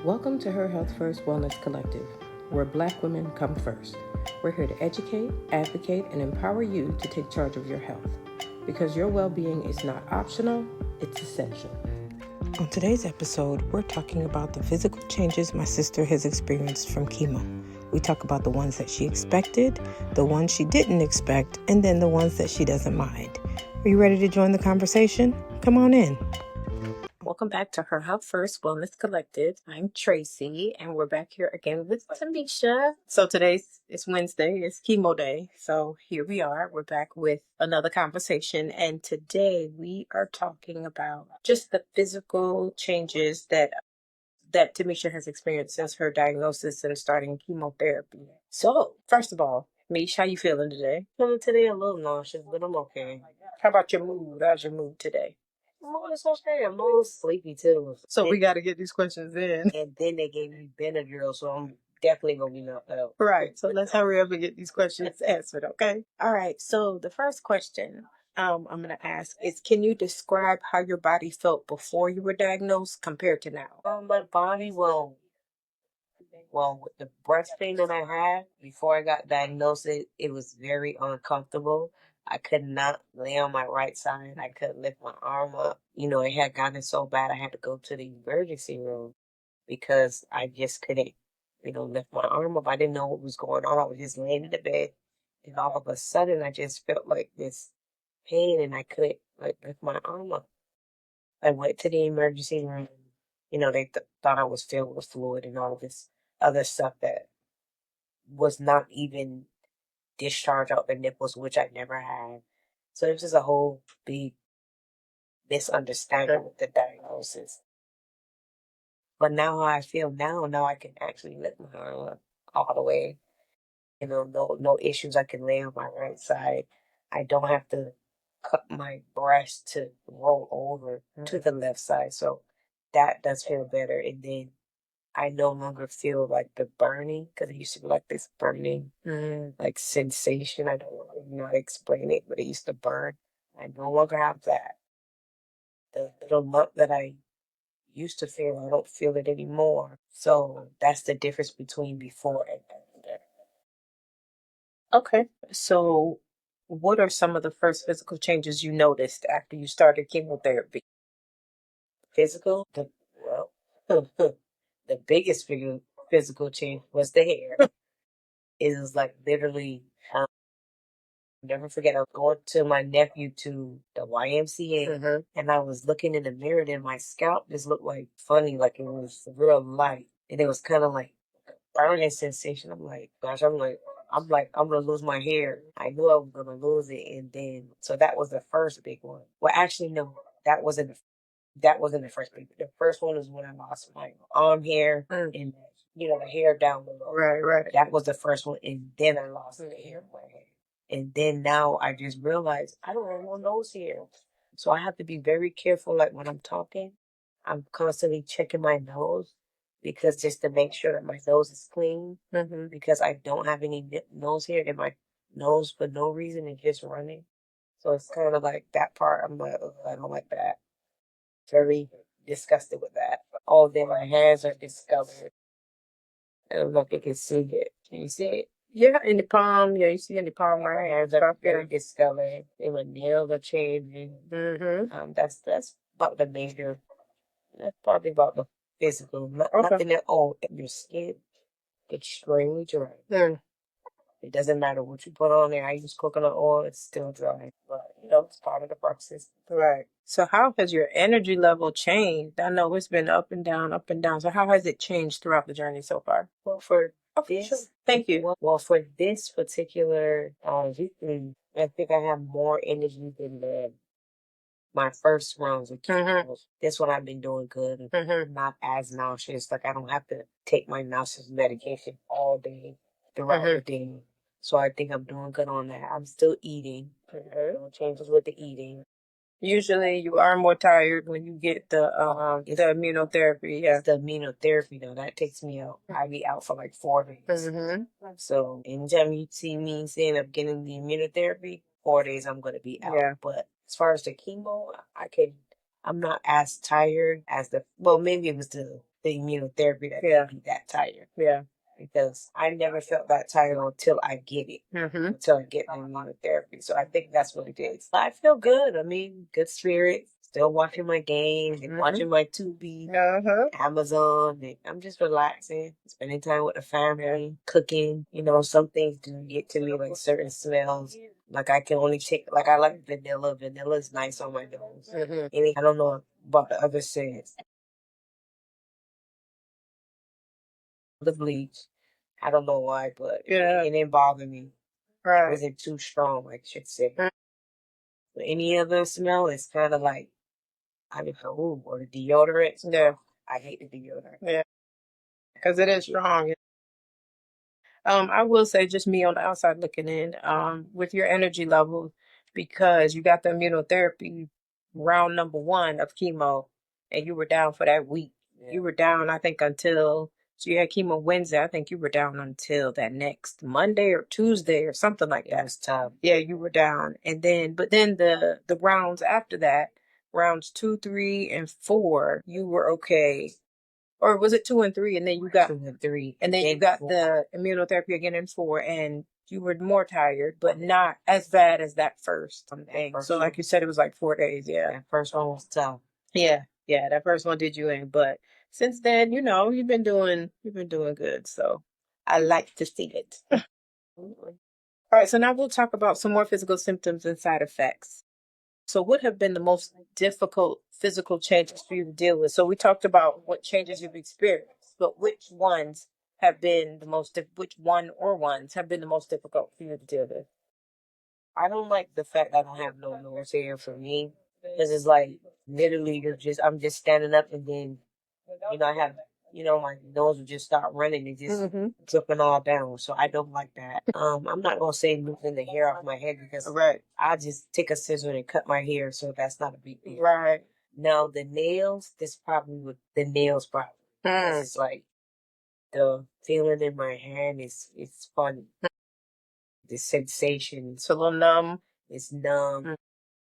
Welcome to Her Health First Wellness Collective, where Black women come first. We're here to educate, advocate, and empower you to take charge of your health. Because your well-being is not optional, it's essential. On today's episode, we're talking about the physical changes my sister has experienced from chemo. We talk about the ones that she expected, the ones she didn't expect, and then the ones that she doesn't mind. Are you ready to join the conversation? Come on in. Welcome back to Her Health First Wellness Collective. I'm Tracy, and we're back here again with Tamisha. So it's Wednesday, it's chemo day. So here we are. We're back with another conversation, and today we are talking about just the physical changes that Tamisha has experienced since her diagnosis and starting chemotherapy. So, first of all, Mish, how you feeling today? Feeling today a little nauseous, but I'm okay. How about your mood? How's your mood today? Oh, it's okay. I'm a little sleepy too. So we got to get these questions in. And then they gave me Benadryl, so I'm definitely going to be knocked out. Right. So let's hurry up and get these questions answered, okay? All right. So the first question I'm going to ask is, can you describe how your body felt before you were diagnosed compared to now? My body, with the breast pain that I had before I got diagnosed, it was very uncomfortable. I could not lay on my right side. I couldn't lift my arm up. It had gotten so bad I had to go to the emergency room because I just couldn't, lift my arm up. I didn't know what was going on. I was just laying in the bed, and all of a sudden I just felt like this pain, and I couldn't lift my arm up. I went to the emergency room. They thought I was filled with fluid and all this other stuff that was not even discharged out the nipples, which I never had. So it was just a whole big misunderstanding with the diagnosis. But now how I feel now I can actually lift my arm up all the way. No issues. I can lay on my right side. I don't have to cut my breast to roll over to the left side. So that does feel better. And then I no longer feel like the burning, because it used to be like this burning, like sensation. I don't know how to explain it, but it used to burn. I no longer have that. The little lump that I used to feel, I don't feel it anymore. So that's the difference between before and after. Okay. So what are some of the first physical changes you noticed after you started chemotherapy? Physical? Well, the biggest physical change was the hair. It was like literally, never forget, I was going to my nephew to the YMCA, and I was looking in the mirror, and my scalp just looked like funny, like it was real light. And it was kind of like a burning sensation. I'm gonna lose my hair. I knew I was gonna lose it, and then so that was the first big one. Well, actually, no, that wasn't the first big. The first one was when I lost my arm hair and the hair down below. Right. That was the first one, and then I lost the hair in my head. And then now I just realized I don't have no nose hair, so I have to be very careful. Like when I'm talking, I'm constantly checking my nose because just to make sure that my nose is clean. Because I don't have any nose hair in my nose for no reason. It's just running. So it's kind of like that part. I'm like, ugh, I don't like that. Very disgusted with that. Oh, then my hands are discolored. I don't know if you can see it. Can you see it? Yeah, in the palm. Yeah, you see in the palm where my hands are very discolored. And my nails are changing. That's about the major. That's probably about the physical. Nothing at all. Your skin extremely dry. It doesn't matter what you put on there. I use coconut oil, it's still dry. But, it's part of the process. Right. So how has your energy level changed? I know it's been up and down, up and down. So how has it changed throughout the journey so far? Well, for this, sure. Thank you. Well, for this particular I think I have more energy than my first rounds of chemo. This one I've been doing good. Not as nauseous. Like I don't have to take my nauseous medication all day throughout the day. So I think I'm doing good on that. I'm still eating. No changes with the eating. Usually you are more tired when you get the immunotherapy. Yeah. It's the immunotherapy though. That takes me out. I be out for like 4 days. So anytime you see me saying I'm getting the immunotherapy, 4 days I'm gonna be out. Yeah. But as far as the chemo, I'm not as tired as maybe it was the the immunotherapy that made me that tired. Yeah. Because I never felt that tired until I get it, until I get my immunotherapy. So I think that's what it is. I feel good. I mean, good spirit. Still watching my games and watching my Tubi, Amazon. And I'm just relaxing, spending time with the family, cooking. Some things do get to me, like certain smells. Like I can only take, like I like vanilla. Vanilla is nice on my nose. I don't know about the other scents. The bleach. I don't know why, but it didn't bother me. It wasn't too strong, I should say. But any other smell is kind of like, I don't know, or the deodorant. Yeah. I hate the deodorant. Yeah, because it is strong. I will say, just me on the outside looking in, with your energy level, because you got the immunotherapy round number 1 of chemo, and you were down for that week. Yeah. You were down, I think, until, so you had chemo Wednesday. I think you were down until that next Monday or Tuesday or something like that. It was tough. Yeah, you were down. And then, but then the rounds after that, rounds 2, 3, and 4, you were okay. Or was it 2 and 3, and then you got 2 and 3, and then you got 4. The immunotherapy again in 4, and you were more tired, but not as bad as that first thing. So, like you said, it was like 4 days. Yeah, that first one was tough. Yeah, that first one did you in, but since then, you've been doing good. So, I like to see it. All right, so now we'll talk about some more physical symptoms and side effects. So, what have been the most difficult physical changes for you to deal with? So, we talked about what changes you've experienced, but which ones have been the most, which one or ones have been the most difficult for you to deal with? I don't like the fact that I don't have no nose hair for me, because it's like literally I'm just standing up, and then I have my nose will just start running and just dripping all down. So I don't like that. I'm not gonna say losing the hair off my head, because I just take a scissor and cut my hair, so that's not a big deal. Right. Now the nails, this problem with the nails problem. It's like the feeling in my hand is it's funny. The sensation, it's a little numb. It's numb,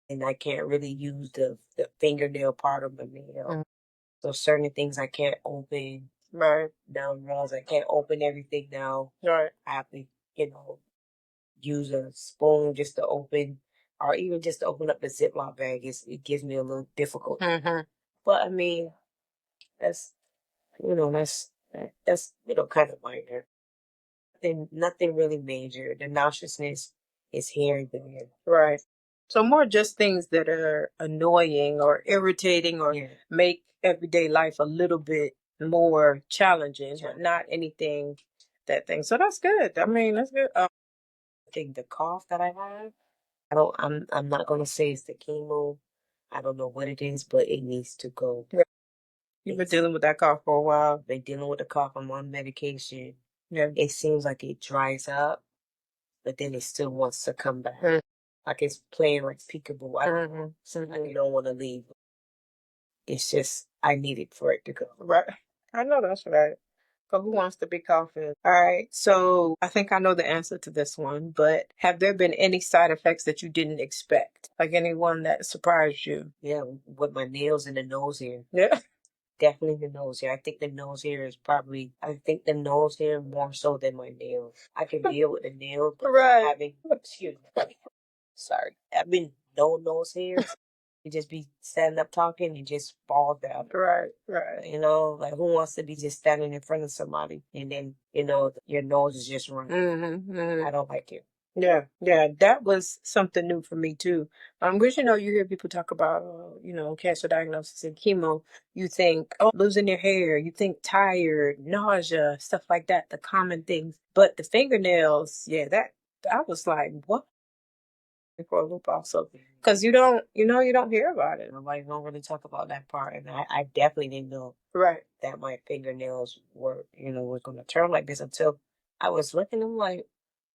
and I can't really use the fingernail part of the nail. So certain things I can't open. Right. Down walls, I can't open everything now. Right. I have to, use a spoon just to open, or even just to open up the Ziploc bag. It gives me a little difficult. But I mean, that's that's kind of minor. Nothing really major. The nauseousness is here and there. Right. So more just things that are annoying or irritating, or make everyday life a little bit more challenging, but not anything that thing. So that's good. I mean, that's good. I think the cough that I have, I'm not gonna say it's the chemo. I don't know what it is, but it needs to go. Yeah. You've been dealing with that cough for a while. Been dealing with the cough. I'm on medication. Yeah. It seems like it dries up, but then it still wants to come back. Like it's playing like peekaboo. I don't want to leave. It's just I need it for it to go. Right. I know that's right. But who wants to be coughing? All right. So I think I know the answer to this one, but have there been any side effects that you didn't expect? Like anyone that surprised you? Yeah, with my nails and the nose hair. Yeah. Definitely the nose hair. I think the nose hair is probably, I think the nose hair more so than my nails. I can deal with the nails, but having, excuse me, sorry, having no nose hairs, you just be standing up talking and just fall down. Right. Like who wants to be just standing in front of somebody, and then, your nose is just running. I don't like it. Yeah, that was something new for me too. Which you hear people talk about, cancer diagnosis and chemo. You think, oh, losing your hair. You think tired, nausea, stuff like that. The common things, but the fingernails, yeah, that I was like, what? For a loop also, because you don't hear about it. Nobody don't really talk about that part, and I definitely didn't know that my fingernails were going to turn like this until I was looking. I'm like,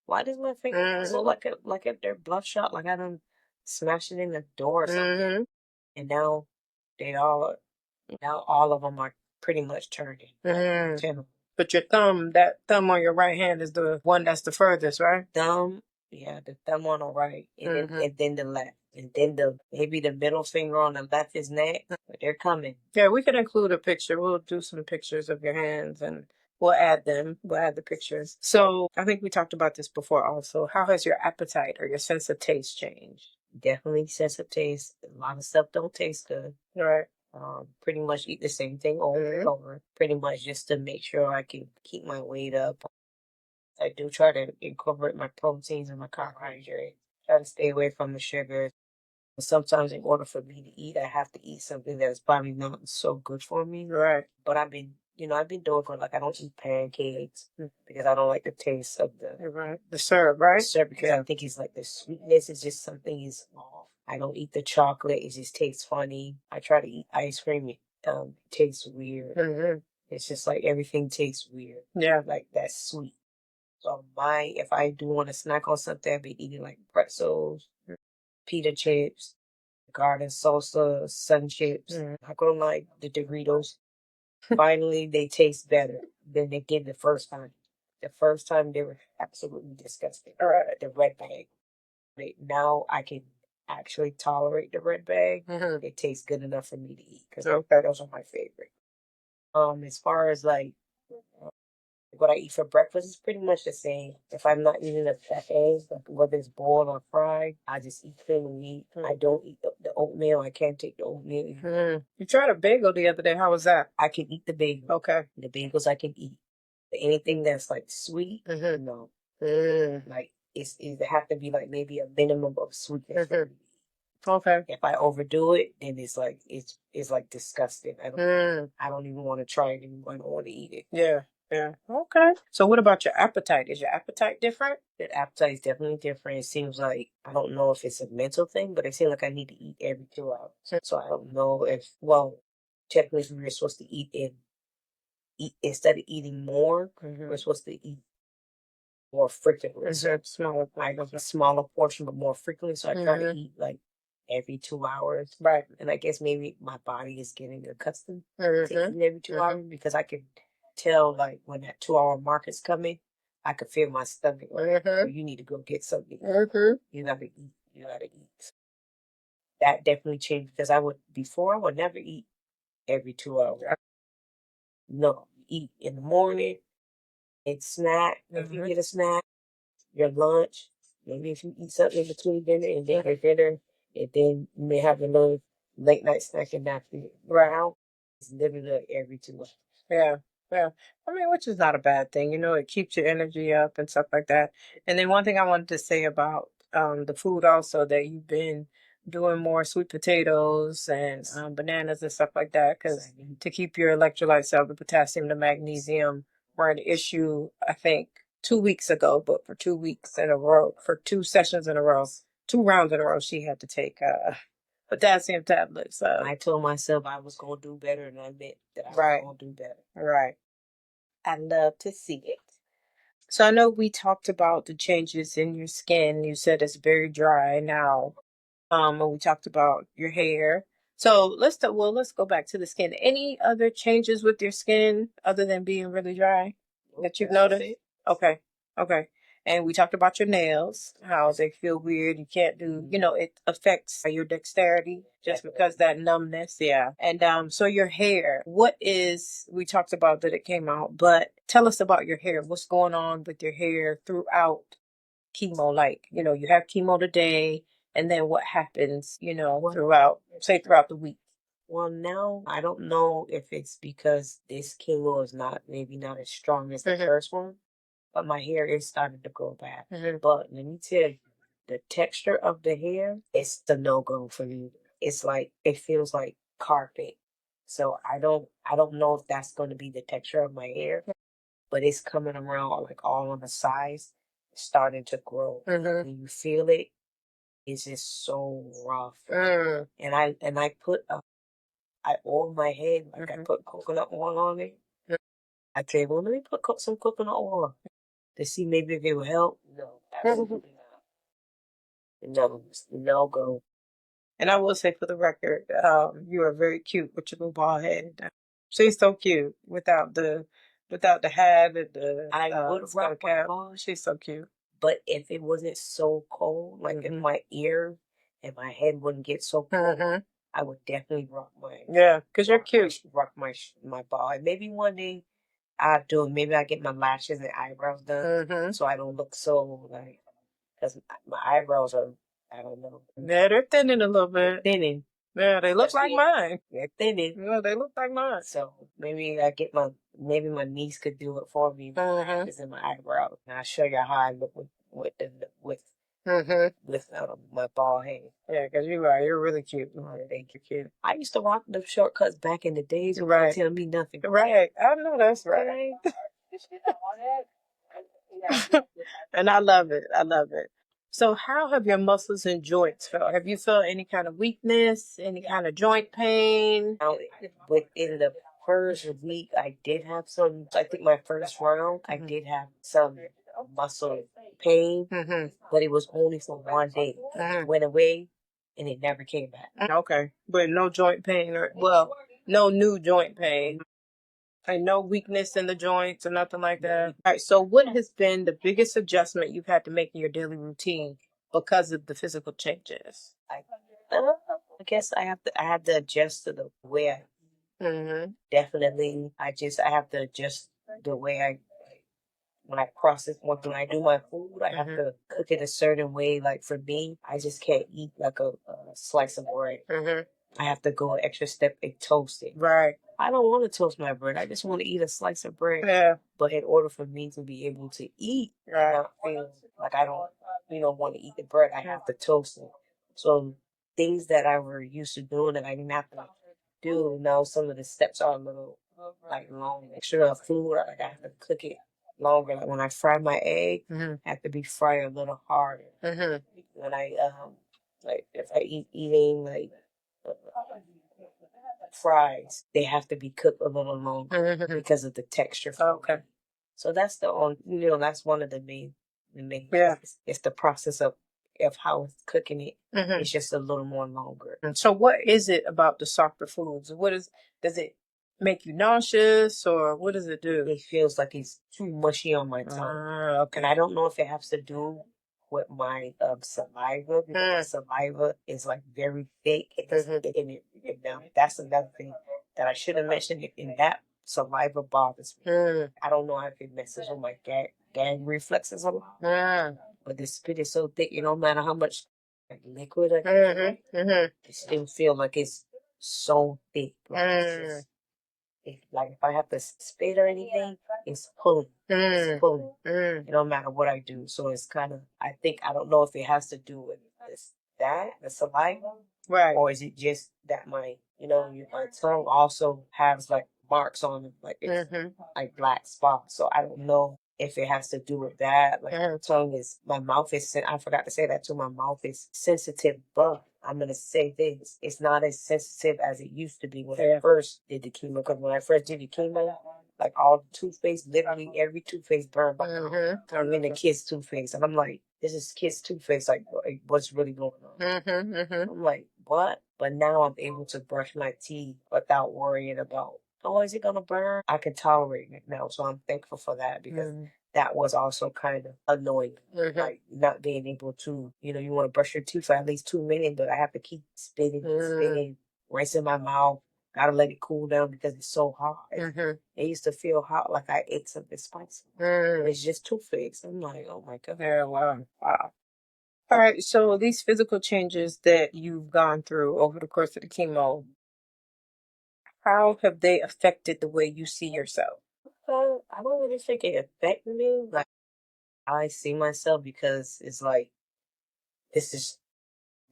why does my fingernails look like they're bloodshot, like I done smashed it in the door or something? And they all now all of them are pretty much turning. Channel. But that thumb on your right hand is the one that's the furthest, right? Thumb, yeah, the thumb on the right, and then the left. And then maybe the middle finger on the left is next. But they're coming. Yeah, we could include a picture. We'll do some pictures of your hands and we'll add them. We'll add the pictures. So I think we talked about this before also. How has your appetite or your sense of taste changed? Definitely sense of taste. A lot of stuff don't taste good. Right. Pretty much eat the same thing over and over. Pretty much just to make sure I can keep my weight up. I do try to incorporate my proteins and my carbohydrates. Try to stay away from the sugar. Sometimes in order for me to eat, I have to eat something that's probably not so good for me. Right. But I've been doing good. Like I don't eat pancakes because I don't like the taste of the syrup, right? The syrup because I think it's like the sweetness is just something is off. I don't eat the chocolate; it just tastes funny. I try to eat ice cream; it tastes weird. It's just like everything tastes weird. Yeah. Like that's sweet. So if I do want to snack on something, I'll be eating like pretzels, pita chips, garden salsa, sun chips. I go like the Doritos. Finally, they taste better than they did the first time. The first time they were absolutely disgusting. The red bag. Now I can actually tolerate the red bag. It tastes good enough for me to eat because those are my favorite. As far as like what I eat for breakfast is pretty much the same. If I'm not eating a buffet, like whether it's boiled or fried, I just eat plain meat. I don't eat the oatmeal. I can't take the oatmeal. You tried a bagel the other day. How was that? I can eat the bagel. Okay. The bagels I can eat. But anything that's like sweet, no. Like it have to be like maybe a minimum of sweetness. Okay. If I overdo it, then it's like disgusting. I don't even want to try it anymore. I don't want to eat it. Yeah. Yeah. Okay. So what about your appetite? Is your appetite different? The appetite is definitely different. It seems like I don't know if it's a mental thing, but it seems like I need to eat every 2 hours. So I don't know if technically we're supposed to eat instead of eating more, we're supposed to eat more frequently. So Smaller. I have a smaller portion, but more frequently. So I try to eat like every 2 hours. Right. And I guess maybe my body is getting accustomed to eating every 2 hours because I can tell like when that 2 hour mark is coming, I can feel my stomach. Like, "Oh, you need to go get something. You gotta eat. You gotta eat." That definitely changed because before I would never eat every 2 hours. No, eat in the morning and snack. If you get a snack, your lunch, maybe if you eat something in between dinner and then your dinner, and then you may have a little late night snack and after round. It's literally like every 2 hours. Yeah. Yeah. I mean, which is not a bad thing. It keeps your energy up and stuff like that. And then one thing I wanted to say about the food also that you've been doing more sweet potatoes and bananas and stuff like that because to keep your electrolytes up, the potassium, the magnesium were an issue, I think, 2 weeks ago, but for 2 weeks in a row, for 2 sessions in a row, 2 rounds in a row, she had to take potassium tablets. I told myself I was going to do better, and I admit that I was going to do better. Right. I love to see it. So I know we talked about the changes in your skin. You said it's very dry now. And we talked about your hair. So let's go back to the skin. Any other changes with your skin other than being really dry that you've noticed? Okay. Okay. And we talked about your nails, how they feel weird. You can't do, it affects your dexterity just because that numbness. Yeah. And so your hair, we talked about that it came out, but tell us about your hair. What's going on with your hair throughout chemo? Like, you have chemo today, and then what happens, throughout the week? Well, now I don't know if it's because this chemo is maybe not as strong as the first one, but my hair is starting to grow back. But let me tell you, the texture of the hair is the no-go for me. It's like it feels like carpet. So I don't know if that's going to be the texture of my hair, but it's coming around like all on the sides, starting to grow. When you feel it, it's just so rough. And I I oil my head like I put coconut oil on it. I say, well, let me put some coconut oil to see maybe if it will help. No, absolutely not. No, no go. And I will say for the record, you are very cute with your little bald head. She's so cute without the hat and the I would rock my cap. bald, She's so cute. but if it wasn't so cold, like if my ear and my head wouldn't get so cold, I would definitely rock my Yeah, because you're rock my cute. rock my ball. And maybe one day I'll do it. Maybe I get my lashes and eyebrows done so I don't look so like because my eyebrows are I don't know Yeah, they're thinning a little bit. thinning. Yeah, they look like mine. They're thinning. Yeah, they look like mine. So maybe I get maybe my niece could do it for me. It's in my eyebrows. And I'll show you how I look with the with my bald head. Yeah, because you're really cute. Oh, thank you, kid. I used to rock the shortcuts back in the days. You Right. tell me nothing. Right. I know that's right. And I love it. I love it. So how have your muscles and joints felt? Have you felt any kind of weakness, any kind of joint pain? Now, within the first week, I did have some. I think my first round, I did have some muscle pain, but it was only for one day. Went away, and it never came back. Okay. But no joint pain well, no new joint pain. And no weakness in the joints or nothing like that. All right. So what has been the biggest adjustment you've had to make in your daily routine because of the physical changes? I guess I have to adjust to the way I definitely I have to adjust the way I when I process when I do my food, I have to cook it a certain way. Like for me, I just can't eat like a slice of bread. I have to go an extra step and toast it. Right. I don't want to toast my bread. I just want to eat a slice of bread. Yeah. But in order for me to be able to eat, Right. not feel like I don't, want to eat the bread, I have to toast it. So things that I were used to doing that I didn't have to do, now some of the steps are a little like long. Extra food, like I have to cook it longer. Like when I fry my egg, I have to be fried a little harder. When I like if I eating like uh, fries, they have to be cooked a little longer because of the texture. Okay. So that's the only, that's one of the main. Yeah. It's the process of how it's cooking it. It's just a little more longer. So what is it about the softer foods? Does it make you nauseous or what does it do? It feels like it's too mushy on my tongue, Okay. and I don't know if it has to do with my saliva because my saliva is like very thick, that's another thing that I should have mentioned. In that saliva bothers me. I don't know if it messes with my gag reflexes a lot, but the spit is so thick. No matter how much like liquid I it still feel like it's so thick. Like if I have to spit or anything, it's pulling. It's pulling. No matter what I do. So it's kind of, I don't know if it has to do with the saliva, Right. or is it just that my tongue also has like marks on it, like it's like black spots. So I don't know if it has to do with that. Like my mouth is, I forgot to say that too. My mouth is sensitive, but I'm gonna say this: it's not as sensitive as it used to be when I first did the chemo. Because when I first did the chemo, like all the toothpaste, literally every toothpaste burned my mouth. I'm in the kid's toothpaste, and I'm like, this is kid's toothpaste. Like, what's really going on? I'm like, what? But now I'm able to brush my teeth without worrying about, oh, is it gonna burn? I can tolerate it now, so I'm thankful for that because that was also kind of annoying. Like not being able to, you want to brush your teeth for at least 2 minutes, but I have to keep spitting, rinsing my mouth. Gotta let it cool down because it's so hot. It used to feel hot like I ate something spicy. And it's just toothpaste. I'm like, oh my god. Yeah, wow. Wow. All right, so these physical changes that you've gone through over the course of the chemo, how have they affected the way you see yourself? I don't really think it affected me. Like I see myself because it's like this is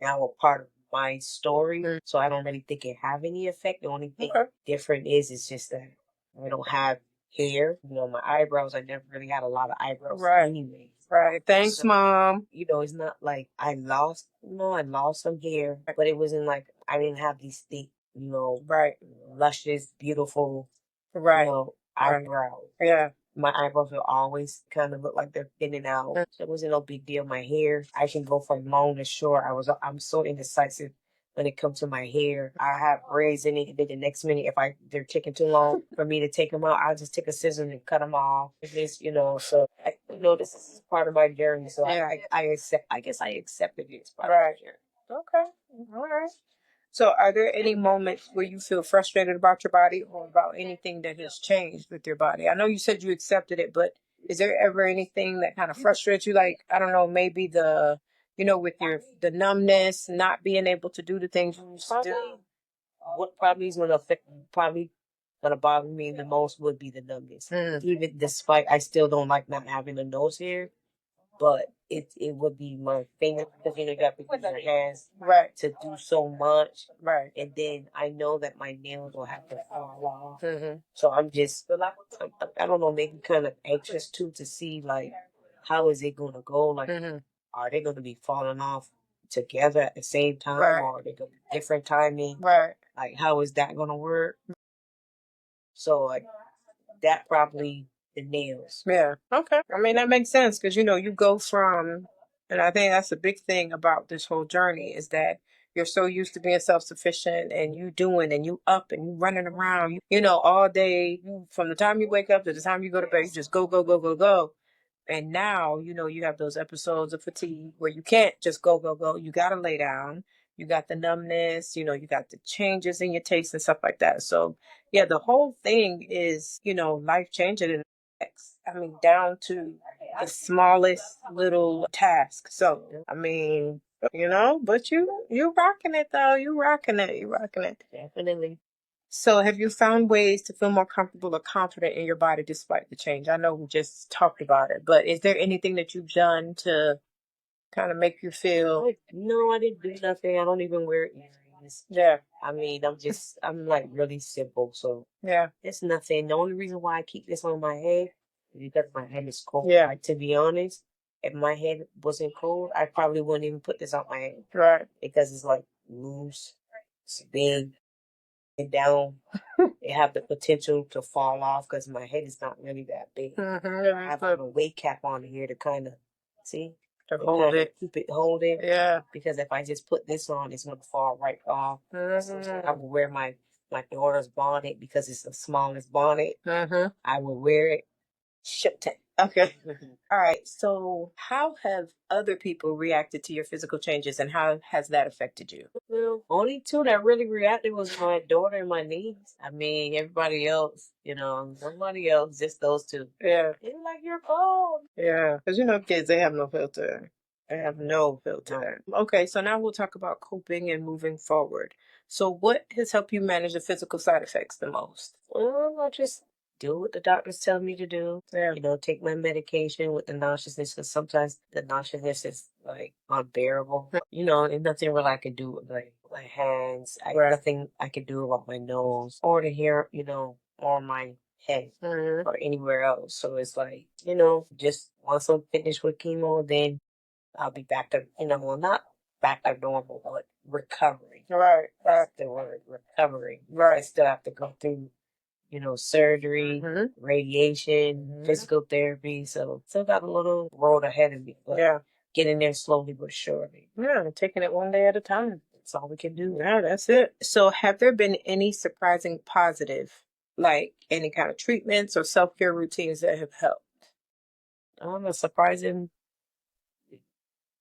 now a part of my story. So I don't really think it have any effect. The only thing different is just that I don't have hair. My eyebrows. I never really had a lot of eyebrows anyway. Right. Thanks, So, Mom. it's not like I lost. No, I lost some hair, but it wasn't like I didn't have these thick, Right. luscious, beautiful, Right. eyebrows. Yeah. My eyebrows will always kind of look like they're thinning out. So it wasn't no big deal. My hair, I can go from long to short. I'm so indecisive when it comes to my hair. I have braids in it, and then the next minute, if they're taking too long for me to take them out, I'll just take a scissors and cut them off. So this is part of my journey. So I accept. I guess I accepted it as part of my journey. Okay. All right. So, are there any moments where you feel frustrated about your body or about anything that has changed with your body? I know you said you accepted it, but is there ever anything that kind of frustrates you? Like, I don't know, maybe with the numbness, not being able to do the things you used to do. What probably is gonna affect probably gonna bother me the most would be the numbness. Even despite I still don't like not having a nose hair, but it would be my finger because you got to use your hands Right. to do so much, Right. and then I know that my nails will have to fall off. Mm-hmm. So I don't know, maybe kind of anxious too to see like how is it gonna go? Like, Mm-hmm. are they gonna be falling off together at the same time, Right. or are they gonna be different timing? Right. Like, how is that gonna work? So like that probably the nails. Yeah. Okay. I mean, that makes sense because you go from, and I think that's a big thing about this whole journey is that you're so used to being self sufficient and you doing and you up and you running around, all day. From the time you wake up to the time you go to bed, you just go, go, go, go, go. And now, you have those episodes of fatigue where you can't just go, go, go. You got to lay down. You got the numbness, you got the changes in your taste and stuff like that. So, yeah, the whole thing is, life changing. And I mean, down to the smallest little task. So, I mean, but you rocking it though. You rocking it. You rocking it. Definitely. So, have you found ways to feel more comfortable or confident in your body despite the change? I know we just talked about it, but is there anything that you've done to kind of make you feel? No, I didn't do nothing. I don't even wear earrings. Yeah, I mean, I'm like really simple. So yeah, it's nothing. The only reason why I keep this on my head is because my head is cold. yeah, Like, to be honest, if my head wasn't cold, I probably wouldn't even put this on my head right. because it's like loose, it's big, and down. It have the potential to fall off because my head is not really that big. Mm-hmm. I have a weight cap on here to kind of see To to hold kind of it. keep it hold it. Yeah. Because if I just put this on, it's gonna fall right off. So I Mm-hmm. will wear my daughter's bonnet because it's the smallest bonnet. Mm-hmm. I will wear it. Shipped it. Okay. All right. So, how have other people reacted to your physical changes, and how has that affected you? Well, only two that really reacted was my daughter and my niece. I mean, everybody else, nobody else, just those two. Yeah. They were like, "You're cold." Yeah. Because kids, they have no filter. They have no filter. Okay. So now we'll talk about coping and moving forward. So, what has helped you manage the physical side effects the most? Well, I just do what the doctors tell me to do. Yeah. Take my medication with the nauseousness because sometimes the nauseousness is like unbearable. And nothing really I can do with like my hands. Right. Nothing I can do about my nose or the hair, on my head Mm-hmm. or anywhere else. So it's like, just once I'm finished with chemo, then I'll be back to, well, not back to normal, but recovering. Right. Right. That's the word, recovering. I Right. still have to go through surgery, Mm-hmm. radiation, physical therapy. So still got a little road ahead of me, but Yeah. getting there slowly but surely. Yeah. Taking it one day at a time. That's all we can do. Yeah, that's it. So, have there been any surprising positive, like any kind of treatments or self care routines that have helped? A surprising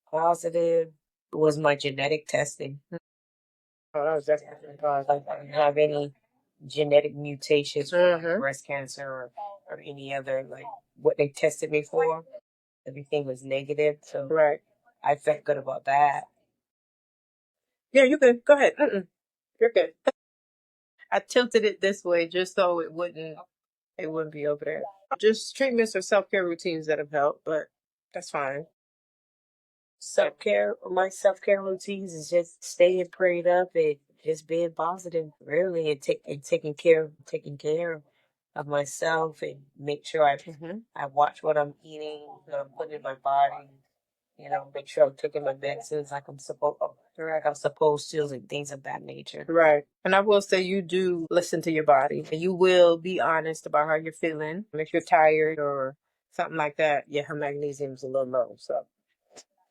positive was my genetic testing. Oh, that was definitely Like, positive. I didn't have any genetic mutations for Mm-hmm. breast cancer or any other, like what they tested me for. Everything was negative. So Right. I felt good about that. Yeah, you good. Go ahead. Mm-mm. You're good. I tilted it this way just so it wouldn't be over there. Just treatments or self care routines that have helped, but that's fine. My self care routines is just staying prayed up and just being positive, really, and taking care of myself and make sure Mm-hmm. I watch what I'm eating, what I'm putting in my body. Make sure I'm taking my medicines like I'm supposed to, and things of that nature. Right. And I will say you do listen to your body. You will be honest about how you're feeling. If you're tired or something like that, yeah, her magnesium's a little low. So,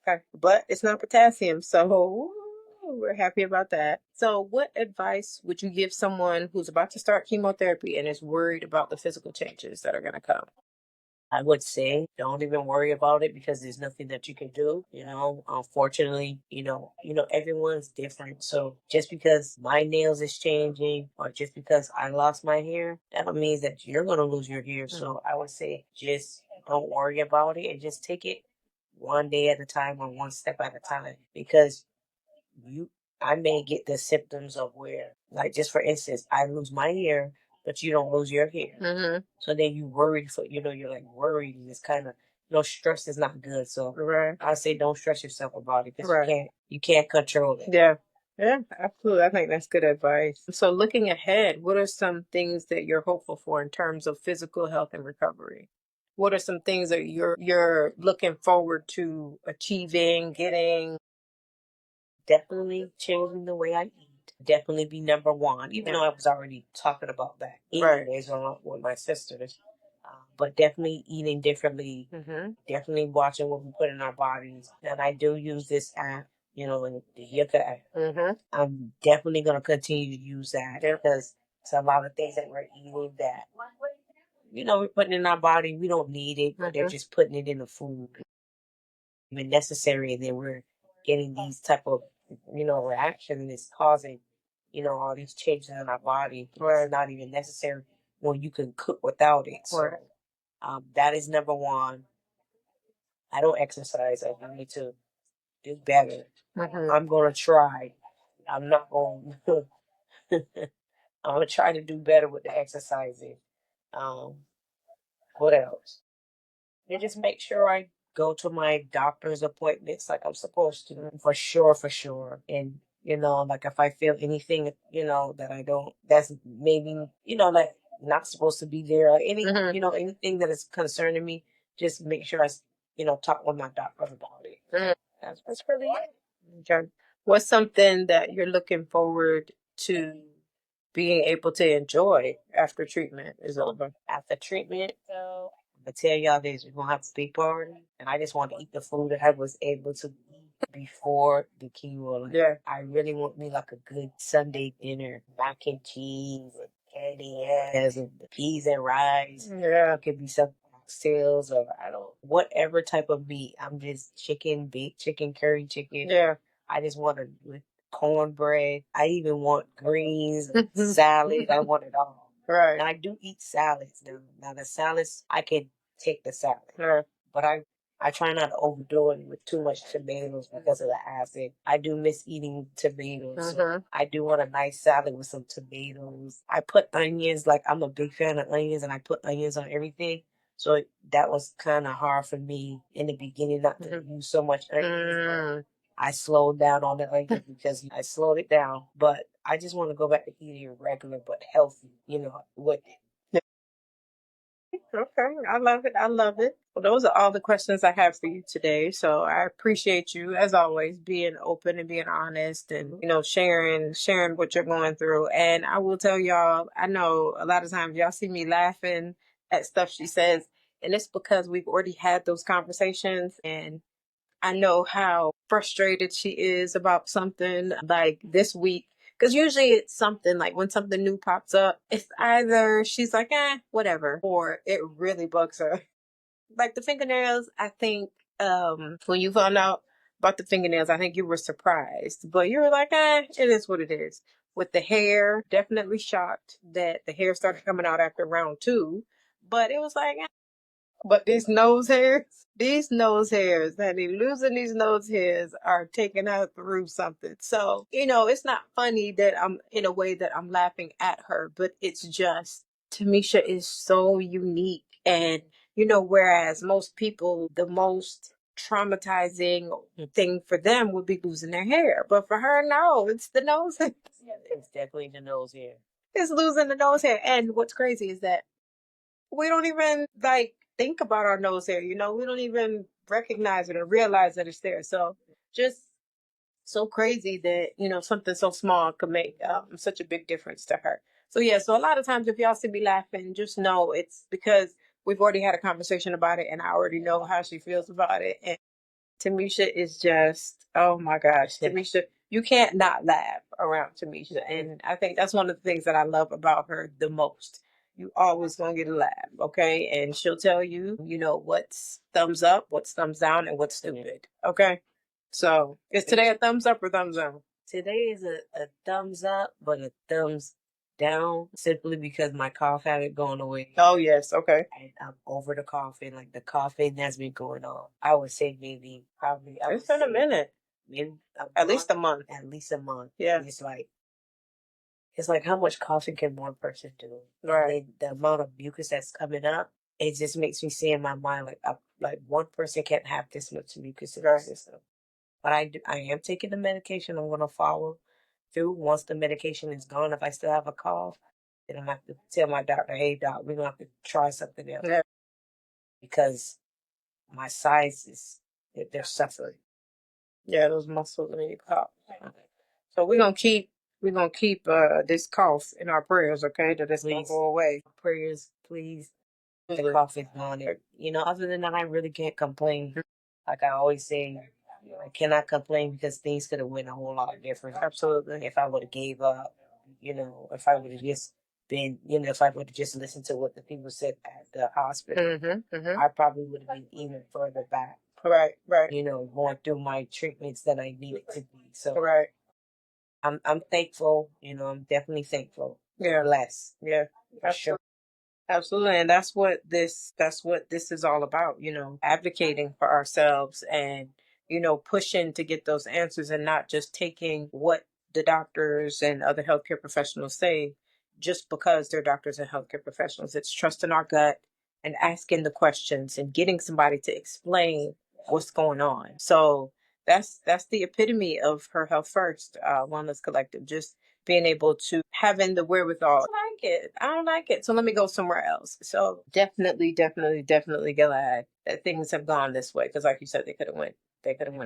okay. But it's not potassium. So, we're happy about that. So, what advice would you give someone who's about to start chemotherapy and is worried about the physical changes that are going to come? I would say don't even worry about it because there's nothing that you can do. Unfortunately, everyone's different. So just because my nails is changing or just because I lost my hair, that don't mean that you're gonna lose your hair. So I would say just don't worry about it and just take it one day at a time or one step at a time because you I may get the symptoms of where, like, just for instance, I lose my hair, but you don't lose your hair. So then you worried for you're like worried and it's kind of stress is not good. So Right. I say don't stress yourself about it because Right. you can't control it. Yeah. Yeah, absolutely. I think that's good advice. So looking ahead, what are some things that you're hopeful for in terms of physical health and recovery? What are some things that you're looking forward to achieving, getting? Definitely changing the way I eat. Definitely be number one, even though I was already talking about that Right. anyways with my sisters. But definitely eating differently, definitely watching what we put in our bodies. And I do use this app, and the Yucca app. I'm definitely going to continue to use that because it's a lot of things that we're eating that, we're putting in our body. We don't need it, but they're just putting it in the food even necessary. And then we're getting these type of, reaction and it's causing, all these changes in our body. It's not even necessary when you can cook without it. So that is number one. I don't exercise. I need to do better. I'm going to try. I'm not going to. I'm going to try to do better with the exercising. Um, what else? And just make sure I go to my doctor's appointments like I'm supposed to, for sure, for sure. And like if I feel anything, that I don't, that's maybe, like not supposed to be there, or anything that is concerning me, just make sure talk with my doctor about it. That's really it. Okay. What's something that you're looking forward to being able to enjoy after treatment is over? After treatment, so I tell y'all this, we're gonna have a big party, and I just want to eat the food that I was able to eat before the chemo. Like, Yeah. I really want me like a good Sunday dinner, mac and cheese and candy yams and peas and rice. Yeah. It could be some oxtails or I don't whatever type of meat. I'm just chicken, beef, chicken, curry chicken. Yeah. I just want to with cornbread. I even want greens, salad. I want it all. Right. Now I do eat salads now. Now the salads I can take the salad, Yeah. but I try not to overdo it with too much tomatoes because of the acid. I do miss eating tomatoes. So I do want a nice salad with some tomatoes. I put onions, like I'm a big fan of onions, and I put onions on everything. So that was kind of hard for me in the beginning not to use so much onions. I slowed down on the onions because I slowed it down. But I just want to go back to eating regular but healthy, with it. Okay, I love it. I love it. Well, those are all the questions I have for you today. So I appreciate you, as always, being open and being honest, and sharing what you're going through. And I will tell y'all, I know a lot of times y'all see me laughing at stuff she says, and it's because we've already had those conversations, and I know how frustrated she is about something like this week. Because usually it's something like when something new pops up, it's either she's like, whatever, or it really bugs her. Like the fingernails, I think when you found out about the fingernails, I think you were surprised. But you were like, it is what it is. With the hair, definitely shocked that the hair started coming out after round two. But it was like, but these nose hairs, honey, losing these nose hairs are taking her through something. So, it's not funny that I'm in a way that I'm laughing at her, but it's just Tamisha is so unique. And, whereas most people, the most traumatizing thing for them would be losing their hair. But for her, no, it's the nose hair. It's definitely the nose hair. It's losing the nose hair. And what's crazy is that we don't even like think about our nose hair, we don't even recognize it or realize that it's there. So just so crazy that, something so small could make such a big difference to her. So yeah, so a lot of times if y'all see me laughing, just know it's because we've already had a conversation about it and I already know how she feels about it. And Tamisha is just, oh my gosh, Tamisha, you can't not laugh around Tamisha. And I think that's one of the things that I love about her the most. you always gonna get a laugh, okay? And she'll tell you, what's thumbs up, what's thumbs down, and what's stupid, okay? So, is today a thumbs up or thumbs down? Today is a thumbs up, but a thumbs down simply because my cough haven't gone away. Oh, yes, okay. And I'm over the coughing. Like the coughing has been going on. I would say maybe probably It's been a minute. maybe At least a month. At least a month. Yeah. It's like how much coughing can one person do? Right. And the amount of mucus that's coming up, it just makes me see in my mind like one person can't have this much mucus in their system. But I am taking the medication. I'm gonna follow through. Once the medication is gone, if I still have a cough, then I'm gonna have to tell my doctor, hey doc, we're gonna have to try something else. Yeah. Because my sides they're suffering. Yeah, those muscles in your cough. So we're gonna keep this cough in our prayers, okay? That it's gonna go away. Prayers, please. The cough is gone. Other than that, I really can't complain. Like I always say, I cannot complain because things could have went a whole lot different. Absolutely. If I would have gave up, if I would have just been, if I would have just listened to what the people said at the hospital, I probably would have been even further back. Right. Going through my treatments that I needed to be. So right. I'm thankful. I'm definitely thankful. Yeah. Blessed. Yeah. For sure. Absolutely. And that's what this is all about, advocating for ourselves and, pushing to get those answers and not just taking what the doctors and other healthcare professionals say just because they're doctors and healthcare professionals. It's trusting our gut and asking the questions and getting somebody to explain what's going on. So that's the epitome of Her Health First Wellness Collective. Just being able to having the wherewithal. I don't like it. So let me go somewhere else. So definitely glad that things have gone this way. Because like you said, they could have went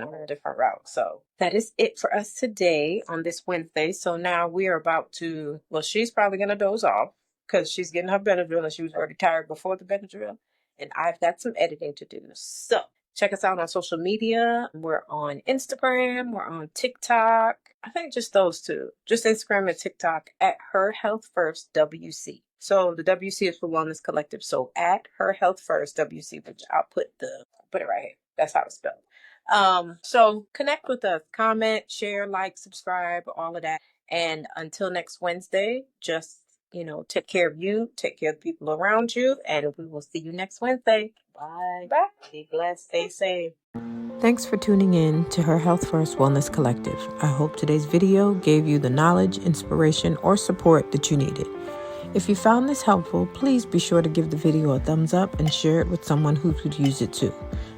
a whole different route. So that is it for us today on this Wednesday. So now we are about to, well, she's probably going to doze off because she's getting her Benadryl and she was already tired before the Benadryl. And I've got some editing to do. So check us out on social media. We're on Instagram. We're on TikTok. I think just those two. Just Instagram and TikTok at Her Health First WC. So the WC is for Wellness Collective. So at Her Health First WC, which I'll put it right here. That's how it's spelled. So connect with us. Comment, share, like, subscribe, all of that. And until next Wednesday, just take care of you, take care of the people around you, and we will see you next Wednesday. Bye. Bye. Be blessed. Stay safe. Thanks for tuning in to Her Health First Wellness Collective. I hope today's video gave you the knowledge, inspiration, or support that you needed. If you found this helpful, please be sure to give the video a thumbs up and share it with someone who could use it too.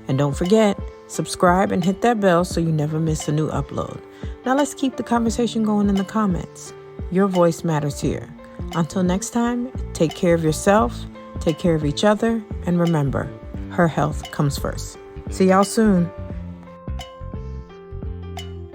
And don't forget, subscribe and hit that bell so you never miss a new upload. Now let's keep the conversation going in the comments. Your voice matters here. Until next time, take care of yourself, take care of each other, and remember, her health comes first. See y'all soon.